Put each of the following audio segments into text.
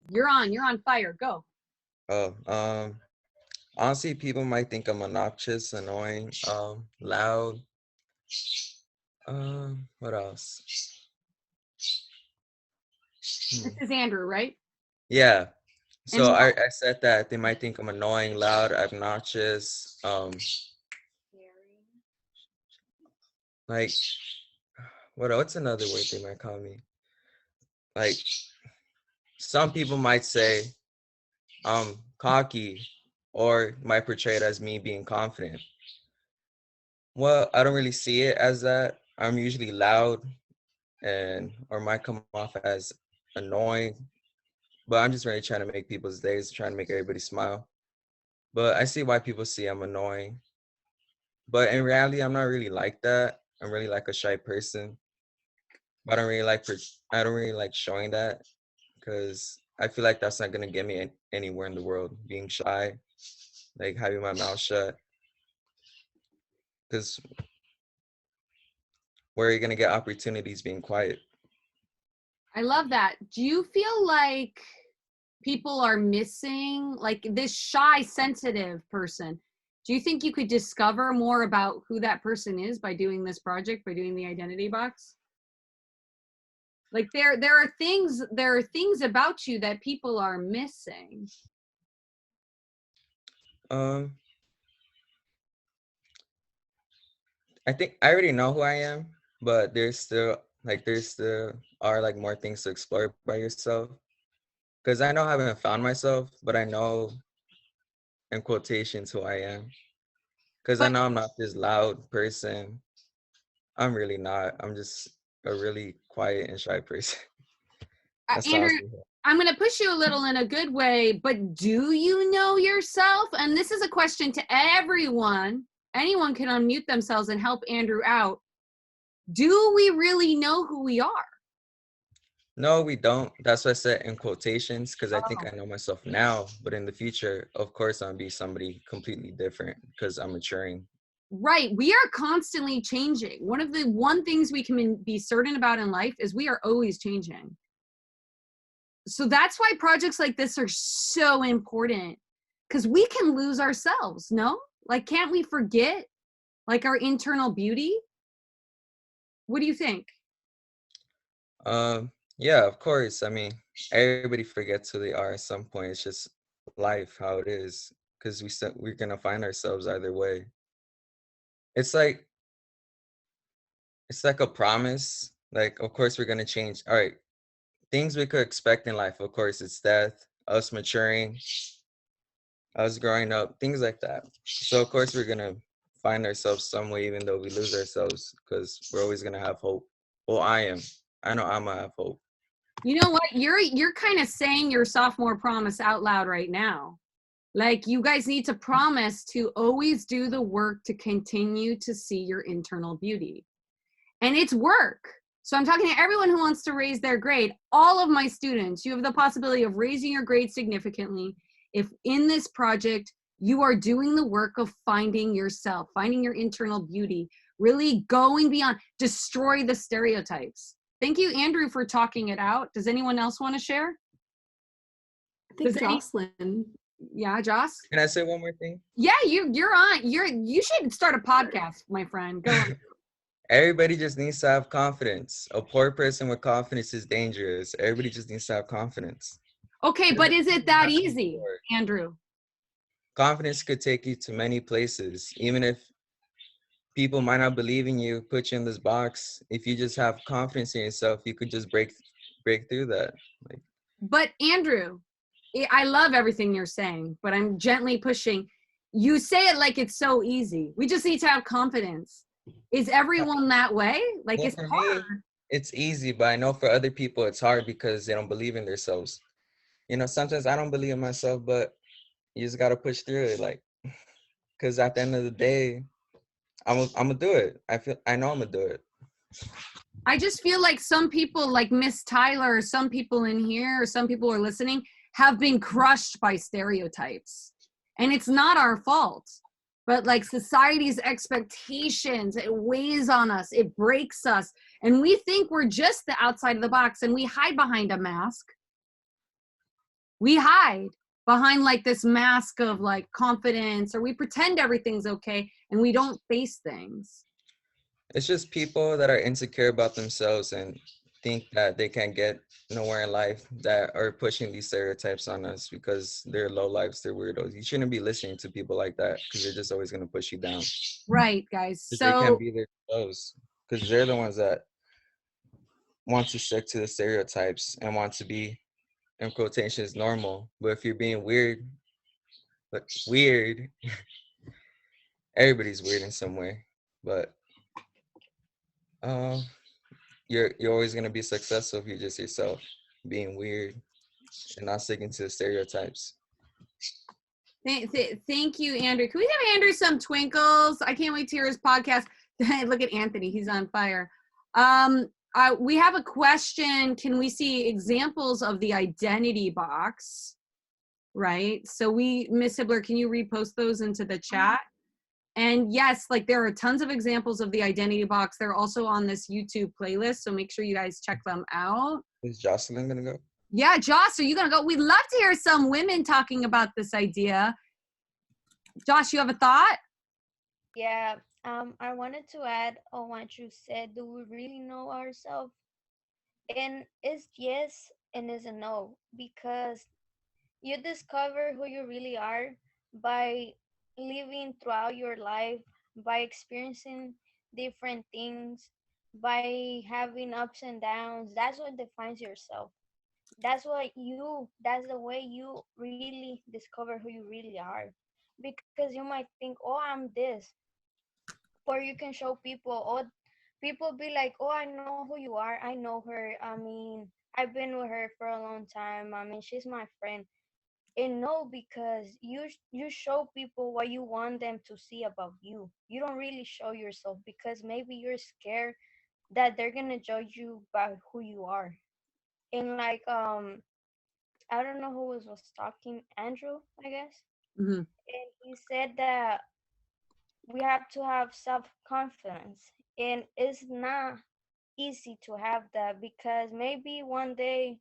You're on fire. Go. Oh, honestly, people might think I'm obnoxious, annoying, loud. What else? This Hmm. is Andrew, right? Yeah. And So I said that they might think I'm annoying, loud, obnoxious. Like what's another word they might call me? Like some people might say I'm cocky or might portray it as me being confident. Well, I don't really see it as that. I'm usually loud and or might come off as annoying, but I'm just really trying to make people's days, trying to make everybody smile. But I see why people see I'm annoying. But in reality, I'm not really like that. I'm really like a shy person. But I don't really like showing that because I feel like that's not gonna get me anywhere in the world. Being shy, like having my mouth shut, because where are you gonna get opportunities being quiet? I love that. Do you feel like people are missing like this shy, sensitive person? Do you think you could discover more about who that person is by doing this project, by doing the identity box? Like there are things about you that people are missing. Um, I think I already know who I am, but there's still are like more things to explore by yourself. Because I know I haven't found myself, but I know in quotations who I am. Because I But know I'm not this loud person. I'm really not. I'm just a really quiet and shy person. That's Andrew, honestly. I'm going to push you a little in a good way, but do you know yourself? And this is a question to everyone. Anyone can unmute themselves and help Andrew out. Do we really know who we are? No, we don't. That's why I said in quotations, because I think Oh. I know myself now, but in the future, of course, I'll be somebody completely different because I'm maturing. Right. We are constantly changing. One things we can be certain about in life is we are always changing. So that's why projects like this are so important, because we can lose ourselves, no? Like, can't we forget like our internal beauty? What do you think? Yeah, of course. I mean, everybody forgets who they are at some point. It's just life, how it is, because we're gonna find ourselves either way. It's like it's like a promise. Like, of course, we're gonna change. All right, things we could expect in life. Of course, it's death, us maturing, us growing up, things like that. So of course we're gonna find ourselves some way, even though we lose ourselves, because we're always gonna have hope. Well, I am. I know I'm gonna have hope. You know what? You're kind of saying your sophomore promise out loud right now. Like, you guys need to promise to always do the work to continue to see your internal beauty. And it's work. So I'm talking to everyone who wants to raise their grade. All of my students, you have the possibility of raising your grade significantly if in this project you are doing the work of finding yourself, finding your internal beauty, really going beyond, destroy the stereotypes. Thank you, Andrew, for talking it out. Does anyone else want to share? I think Does any? Josselyn. Yeah, Joss? Can I say one more thing? Yeah, you're on. You should start a podcast, my friend. Go on. Everybody just needs to have confidence. A poor person with confidence is dangerous. Everybody just needs to have confidence. Okay, but Doesn't is mean it you that have to be easy, poor. Andrew? Confidence could take you to many places, even if people might not believe in you, put you in this box. If you just have confidence in yourself, you could just break through that. Like, But Andrew, I love everything you're saying, but I'm gently pushing. You say it like it's so easy. We just need to have confidence. Is everyone that way? Like, well, it's for me, hard. it's easy, but I know for other people it's hard because they don't believe in themselves. You know, sometimes I don't believe in myself, but you just gotta push through it. Like, because at the end of the day, I'm gonna do it. I know I'm gonna do it. I just feel like some people, like Miss Tyler, or some people in here, or some people who are listening, have been crushed by stereotypes. And it's not our fault. But like society's expectations, it weighs on us, it breaks us. And we think we're just the outside of the box and we hide behind a mask. We hide behind like this mask of like confidence, or we pretend everything's okay and we don't face things. It's just people that are insecure about themselves and think that they can't get nowhere in life that are pushing these stereotypes on us because they're low lives, they're weirdos. You shouldn't be listening to people like that because they're just always going to push you down. Right, guys. Because they can't So be their clothes. Because they're the ones that want to stick to the stereotypes and want to be, in quotations, normal. But if you're being weird, like weird, everybody's weird in some way. But um, you're always gonna be successful if you're just yourself, being weird and not sticking to the stereotypes. thank you, Andrew. Can we give Andrew some twinkles? I can't wait to hear his podcast. Look at Anthony, he's on fire. We have a question. Can we see examples of the identity box? Right. So Miss Hibbler, can you repost those into the chat? And yes, like there are tons of examples of the identity box. They're also on this YouTube playlist, so make sure you guys check them out. Is Josselyn gonna go? Yeah, Joss, are you gonna go? We'd love to hear some women talking about this idea. Josh, you have a thought? Yeah, I wanted to add on what you said. Do we really know ourselves? And it's yes and it's a no, because you discover who you really are by living throughout your life, by experiencing different things, by having ups and downs. That's what defines yourself. That's the way you really discover who you really are. Because you might think, oh, I'm this. Or you can show people, or people be like, oh, I know who you are, I know her, I mean, I've been with her for a long time, I mean, she's my friend. And no, because you show people what you want them to see about you. You don't really show yourself because maybe you're scared that they're gonna judge you by who you are. And like I don't know who was talking, Andrew, I guess. Mm-hmm. And he said that we have to have self-confidence, and it's not easy to have that, because maybe one day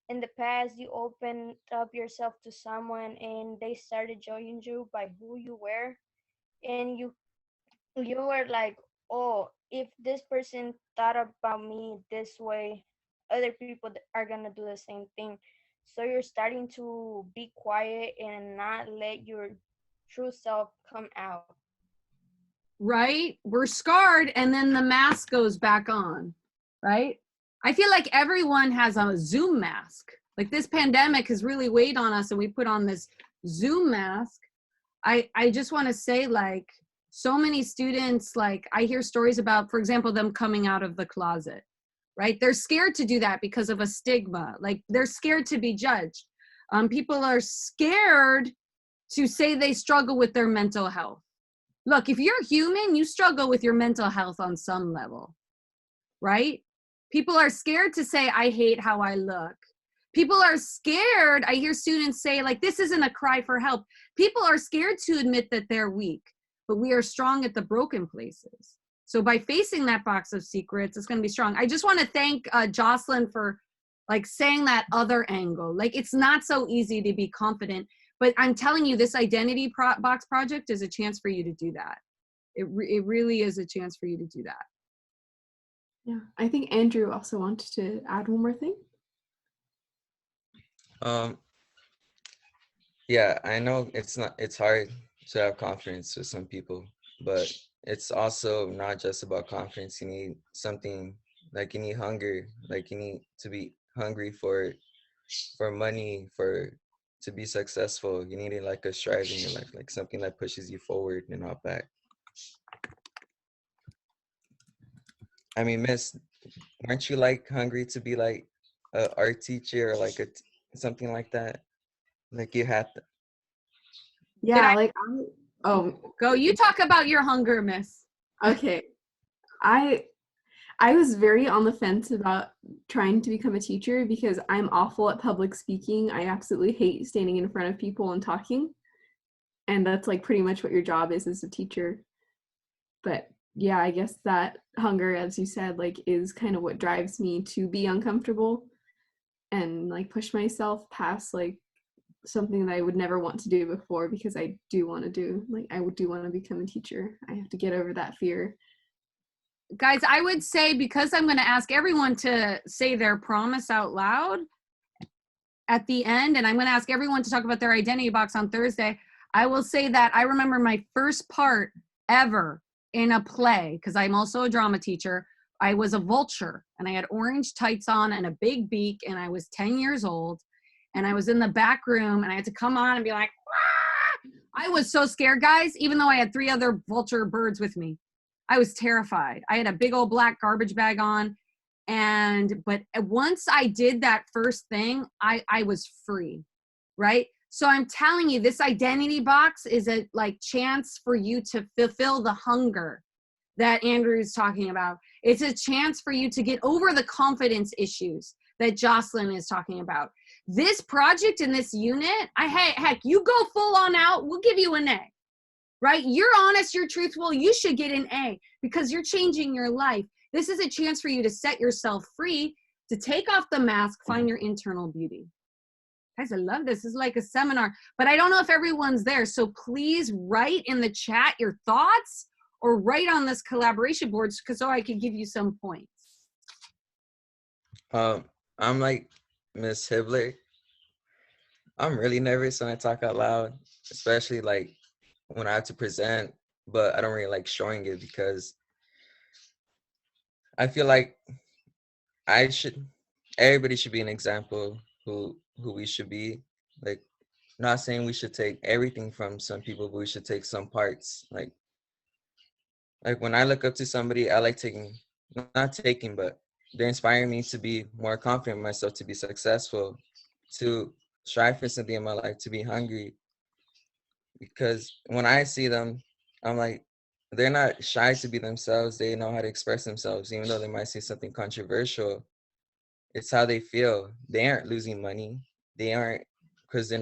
in the past you opened up yourself to someone and they started judging you by who you were, and you were like, oh, if this person thought about me this way, other people are gonna do the same thing. So you're starting to be quiet and not let your true self come out. Right? We're scarred and then the mask goes back on, right? I feel like everyone has a Zoom mask. Like this pandemic has really weighed on us and we put on this Zoom mask. I just want to say, like, so many students, like I hear stories about, for example, them coming out of the closet, right? They're scared to do that because of a stigma. Like they're scared to be judged. People are scared to say they struggle with their mental health. Look, if you're human, you struggle with your mental health on some level, right? People are scared to say, I hate how I look. People are scared. I hear students say, like, this isn't a cry for help. People are scared to admit that they're weak, but we are strong at the broken places. So by facing that box of secrets, it's going to be strong. I just want to thank Josselyn for like saying that other angle. Like, it's not so easy to be confident. But I'm telling you, this identity box project is a chance for you to do that. It really is a chance for you to do that. Yeah, I think Andrew also wanted to add one more thing. Yeah, I know it's hard to have confidence with some people, but it's also not just about confidence. You need something, like you need hunger, like you need to be hungry for money, to be successful. You need like a strive in your life, like something that pushes you forward and not back. I mean, Miss, weren't you like hungry to be like a art teacher or like something like that? Like you had to. Yeah, I- like Go, you talk about your hunger, Miss. okay. I was very on the fence about trying to become a teacher because I'm awful at public speaking. I absolutely hate standing in front of people and talking. And that's like pretty much what your job is as a teacher. But yeah, I guess that hunger, as you said, like is kind of what drives me to be uncomfortable and like push myself past like something that I would never want to do before, because I do want to do, like, I do want to become a teacher. I have to get over that fear. Guys, I would say, because I'm going to ask everyone to say their promise out loud at the end, and I'm going to ask everyone to talk about their identity box on Thursday, I will say that I remember my first part ever in a play, because I'm also a drama teacher. I was a vulture, and I had orange tights on and a big beak, and I was 10 years old, and I was in the back room, and I had to come on and be like, "Wah!" I was so scared, guys, even though I had 3 other vulture birds with me. I was terrified. I had a big old black garbage bag on. But once I did that first thing, I was free, right? So I'm telling you, this identity box is a like chance for you to fulfill the hunger that Andrew's talking about. It's a chance for you to get over the confidence issues that Josselyn is talking about. This project in this unit, heck, you go full on out, we'll give you an A. Right? You're honest, you're truthful, you should get an A, because you're changing your life. This is a chance for you to set yourself free, to take off the mask, find your internal beauty. Guys, I love this. This is like a seminar, but I don't know if everyone's there. So please write in the chat your thoughts, or write on this collaboration board, so I can give you some points. I'm like Miss Hibbler. I'm really nervous when I talk out loud, especially like when I have to present, but I don't really like showing it, because I feel like everybody should be an example who we should be. Like, not saying we should take everything from some people, but we should take some parts. Like when I look up to somebody, I like but they're inspiring me to be more confident in myself, to be successful, to strive for something in my life, to be hungry. Because when I see them, I'm like, they're not shy to be themselves. They know how to express themselves, even though they might say something controversial. It's how they feel. They aren't losing money. They aren't, because they're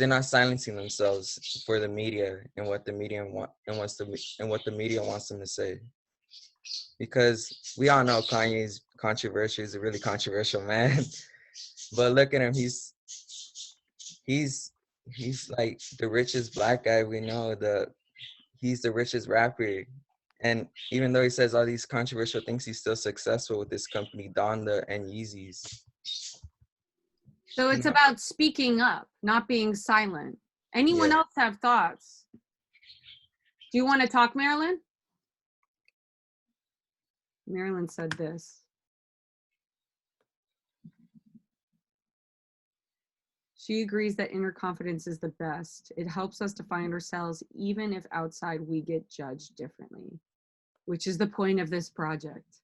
not silencing themselves for the media and what the media what the media wants them to say. Because we all know Kanye's controversial. He's a really controversial man. But look at him. He's like the richest black guy we know. He's the richest rapper. And even though he says all these controversial things, he's still successful with this company, Donda and Yeezys. So it's about speaking up, not being silent. Anyone else have thoughts? Do you want to talk, Marilyn? Marilyn said this. She agrees that inner confidence is the best. It helps us to find ourselves even if outside we get judged differently, which is the point of this project.